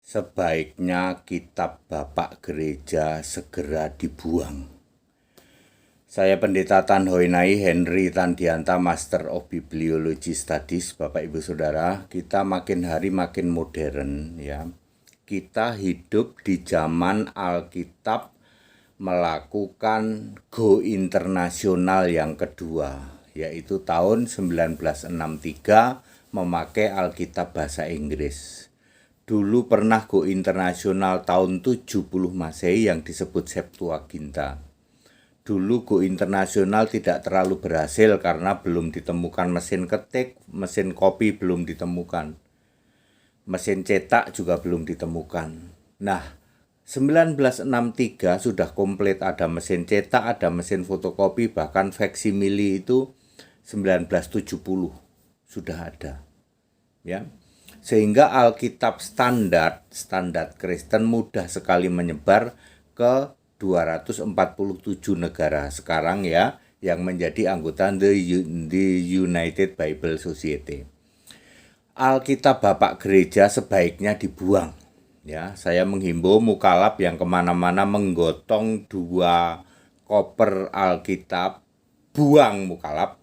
Sebaiknya kitab Bapak Gereja segera dibuang. Saya Pendeta Tan Hoinai Henry Tandianta, Master of Bibliology Studies. Bapak Ibu Saudara, kita makin hari makin modern ya. Kita hidup di zaman Alkitab melakukan go internasional yang kedua, yaitu tahun 1963 memakai Alkitab bahasa Inggris. Dulu pernah go internasional tahun 70 Masehi yang disebut Septuaginta. Dulu go internasional tidak terlalu berhasil karena belum ditemukan mesin ketik, mesin kopi belum ditemukan. Mesin cetak juga belum ditemukan. Nah, 1963 sudah komplit, ada mesin cetak, ada mesin fotokopi, bahkan faksimili itu 1970 sudah ada. Ya. Sehingga Alkitab standar Kristen mudah sekali menyebar ke 247 negara sekarang ya, yang menjadi anggota The United Bible Society. Alkitab Bapak Gereja sebaiknya dibuang. Ya, saya menghimbau mukalaf yang kemana-mana menggotong 2 koper Alkitab, buang mukalaf.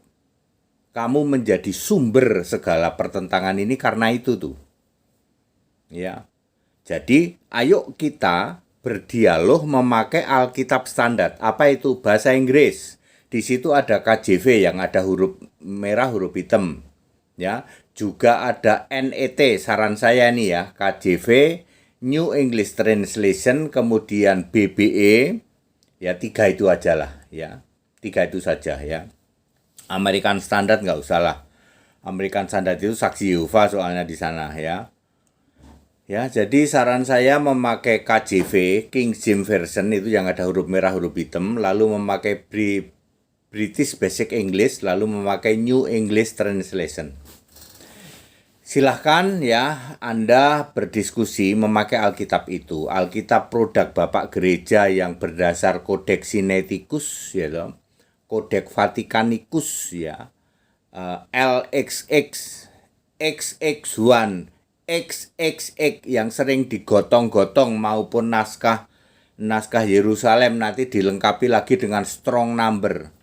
Kamu menjadi sumber segala pertentangan ini karena itu tuh. Ya. Jadi, ayo kita berdialog memakai Alkitab standar. Apa itu? Bahasa Inggris. Di situ ada KJV yang ada huruf merah, huruf hitam. Ya, juga ada NET, saran saya nih ya, KJV, New English Translation, kemudian BBE, ya 3 itu aja lah ya. 3 itu saja ya. American Standard nggak usah lah. American Standard itu saksi Yehova soalnya di sana ya. Ya, jadi saran saya memakai KJV, King James Version itu yang ada huruf merah, huruf hitam, lalu memakai British Basic English, lalu memakai New English Translation. Silahkan ya Anda berdiskusi memakai Alkitab itu. Alkitab produk Bapak Gereja yang berdasar Codex Sinaiticus ya toh. Codex Vaticanicus ya, LXX, XX1, XXX yang sering digotong-gotong maupun naskah Yerusalem nanti dilengkapi lagi dengan strong number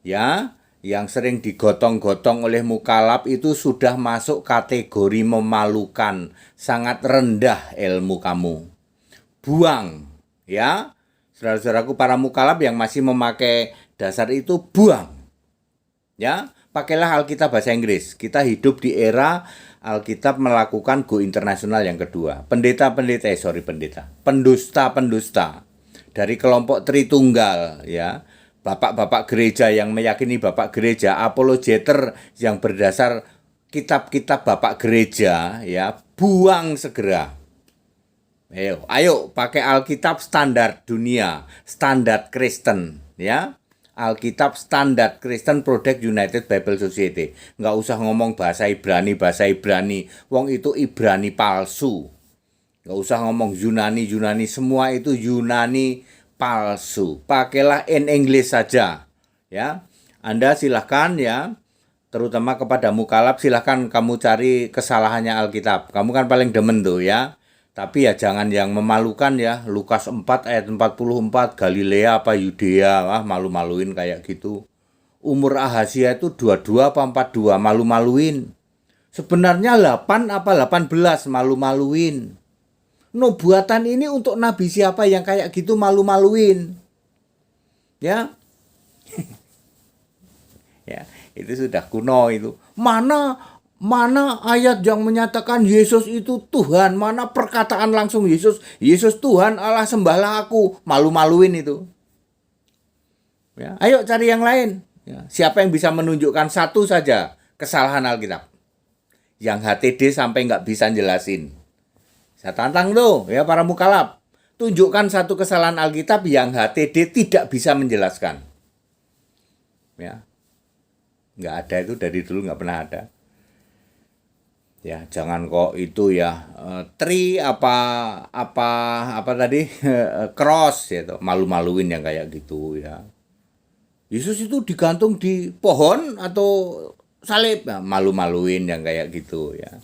ya, yang sering digotong-gotong oleh mukalaf itu sudah masuk kategori memalukan, sangat rendah ilmu kamu. Buang ya. Saudara-saudaraku para mukalaf yang masih memakai dasar itu buang. Ya, pakailah Alkitab bahasa Inggris. Kita hidup di era Alkitab melakukan go internasional yang kedua. Pendusta dari kelompok Tritunggal ya. Bapak-bapak gereja yang meyakini Bapak gereja, apologeter yang berdasar kitab-kitab Bapak gereja ya, buang segera. Ayo pakai Alkitab standar dunia, standar Kristen ya. Alkitab standar Kristen Product United Bible Society. Nggak usah ngomong bahasa Ibrani. Wong itu Ibrani palsu. Nggak usah ngomong Yunani. Semua itu Yunani palsu. Pakailah in English saja. Ya, Anda silahkan ya. Terutama kepada mukalaf silahkan kamu cari kesalahannya Alkitab. Kamu kan paling demen tuh ya. Tapi ya jangan yang memalukan ya. Lukas 4 ayat 44, Galilea apa Yudea, malu-maluin kayak gitu. Umur Ahazia itu 22 apa 42, malu-maluin. Sebenarnya 8 apa 18, malu-maluin. Nubuatan ini untuk nabi siapa yang kayak gitu malu-maluin. Ya. Ya, itu sudah kuno itu. Mana ayat yang menyatakan Yesus itu Tuhan? Mana perkataan langsung Yesus Tuhan, Allah sembahlah aku. Malu-maluin itu. Ya, ayo cari yang lain. Ya, siapa yang bisa menunjukkan satu saja kesalahan Alkitab? Yang HTD sampai nggak bisa jelasin. Saya tantang tuh ya para mukalaf. Tunjukkan satu kesalahan Alkitab yang HTD tidak bisa menjelaskan. Ya, nggak ada itu, dari dulu nggak pernah ada. Ya, jangan kok itu ya tree apa tadi cross ya, malu-maluin yang kayak gitu ya. Yesus itu digantung di pohon atau salib, malu-maluin yang kayak gitu ya.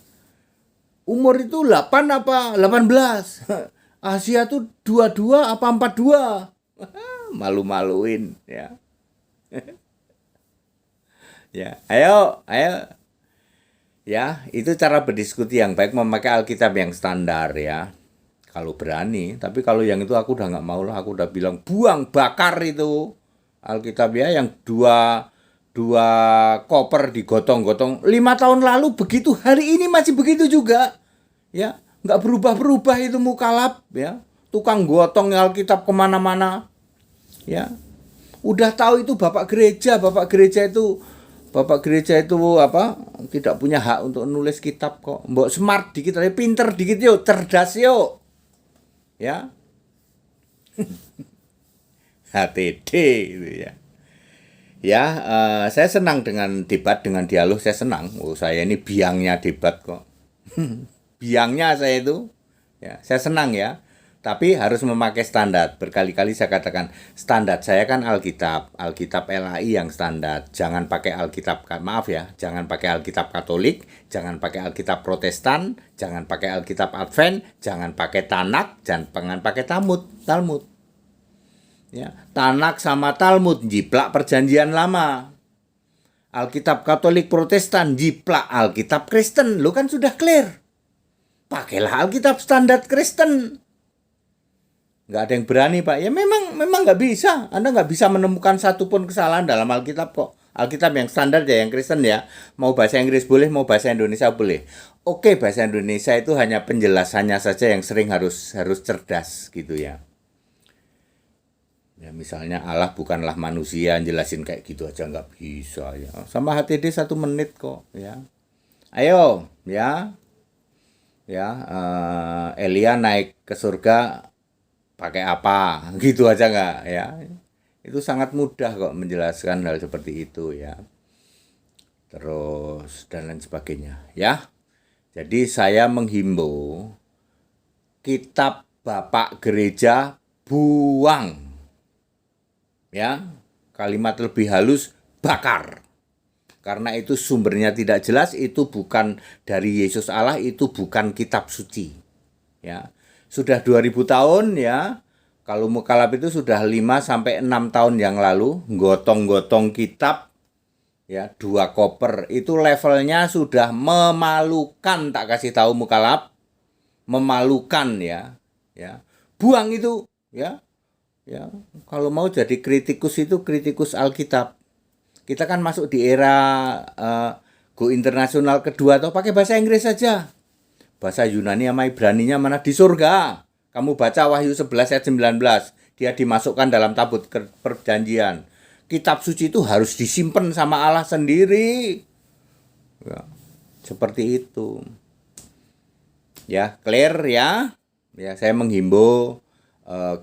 umur itu 8 apa 18. Asia tuh 22 apa 42. Malu-maluin ya. Ya, ayo. Ya, itu cara berdiskusi yang baik memakai Alkitab yang standar ya. Kalau berani, tapi kalau yang itu aku udah nggak mau lah, aku udah bilang buang, bakar itu Alkitab ya, yang dua koper digotong-gotong 5 tahun lalu begitu, hari ini masih begitu juga ya, nggak berubah-berubah itu mukalaf ya, tukang gotong Alkitab kemana-mana ya, udah tahu itu bapak gereja itu apa, tidak punya hak untuk nulis kitab kok, mbok smart dikit aja, pinter dikit yuk, cerdas yuk ya. HTD gitu ya. Ya, saya senang dengan debat, dengan dialog, saya senang. Oh, saya ini biangnya debat kok. Biangnya saya itu, ya, saya senang ya. Tapi harus memakai standar. Berkali-kali saya katakan, standar saya kan Alkitab LAI yang standar. Jangan pakai Alkitab, maaf ya, jangan pakai Alkitab Katolik, jangan pakai Alkitab Protestan, jangan pakai Alkitab Advent, jangan pakai Tanak, jangan pakai Talmud. Ya, Tanak sama Talmud jiplak perjanjian lama. Alkitab Katolik Protestan jiplak Alkitab Kristen. Lo kan sudah clear. Pakailah Alkitab standar Kristen. Nggak ada yang berani Pak. Ya memang nggak bisa. Anda nggak bisa menemukan satupun kesalahan dalam Alkitab kok. Alkitab yang standar ya, yang Kristen ya. Mau bahasa Inggris boleh, mau bahasa Indonesia boleh. Oke, bahasa Indonesia itu hanya penjelasannya saja yang sering harus cerdas gitu ya. Ya misalnya Allah bukanlah manusia, jelasin kayak gitu aja nggak bisa ya. Sama HTD 1 menit kok ya. Ayo ya. Ya, Elia naik ke surga pakai apa? Gitu aja nggak ya. Itu sangat mudah kok menjelaskan hal seperti itu ya. Terus dan lain sebagainya ya. Jadi saya menghimbau kitab Bapak Gereja buang. Ya, kalimat lebih halus, bakar. Karena itu sumbernya tidak jelas, itu bukan dari Yesus Allah, itu bukan kitab suci. Ya. Sudah 2000 tahun ya. Kalau mukalaf itu sudah 5 sampai 6 tahun yang lalu gotong-gotong kitab ya, 2 koper. Itu levelnya sudah memalukan, tak kasih tahu mukalaf. Memalukan ya. Ya. Buang itu ya. Ya, kalau mau jadi kritikus itu kritikus Alkitab. Kita kan masuk di era go internasional kedua, atau pakai bahasa Inggris saja. Bahasa Yunani sama Ibraninya mana di surga. Kamu baca Wahyu 11 ayat 19. Dia dimasukkan dalam tabut perjanjian. Kitab suci itu harus disimpan sama Allah sendiri. Ya, seperti itu. Ya, clear ya. Ya, saya menghimbau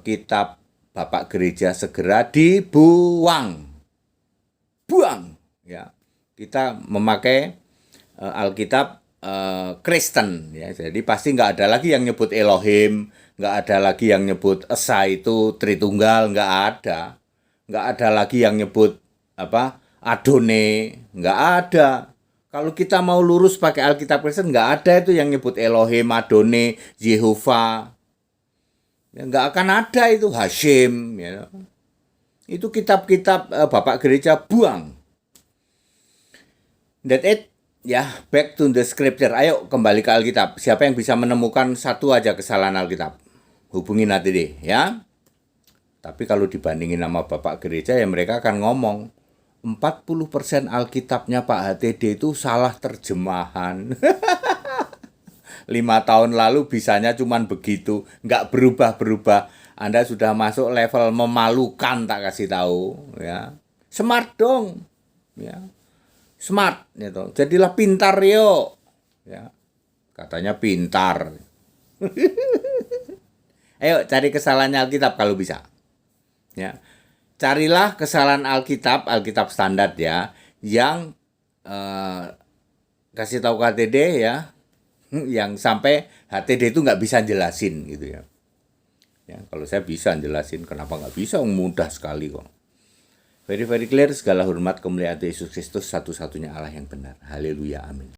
kitab Bapak Gereja segera dibuang. Buang ya. Kita memakai Alkitab Kristen ya. Jadi pasti nggak ada lagi yang nyebut Elohim, nggak ada lagi yang nyebut Esa itu Tritunggal, nggak ada. Nggak ada lagi yang nyebut apa? Adone, nggak ada. Kalau kita mau lurus pakai Alkitab Kristen, nggak ada itu yang nyebut Elohim, Adone, Yehova. Ya, nggak akan ada itu Hashim ya. Itu kitab-kitab Bapak Gereja buang. That it ya, back to the scripture. Ayo kembali ke Alkitab. Siapa yang bisa menemukan satu aja kesalahan Alkitab? Hubungin nanti deh ya. Tapi kalau dibandingin sama Bapak Gereja ya mereka akan ngomong 40% Alkitabnya Pak HTD itu salah terjemahan. 5 tahun lalu bisanya cuman begitu, nggak berubah-berubah. Anda sudah masuk level memalukan, tak kasih tahu ya. Smart dong. Ya. Smart gitu. Jadilah pintar yuk. Ya. Katanya pintar. Ayo cari kesalahannya Alkitab kalau bisa. Ya. Carilah kesalahan Alkitab standar ya, yang kasih tahu HTD ya. Yang sampai HTD itu nggak bisa jelasin gitu ya. Ya, kalau saya bisa jelasin, kenapa nggak bisa? Mudah sekali kok. Very clear. Segala hormat kemuliaan Yesus Kristus, satu-satunya Allah yang benar. Haleluya, amin.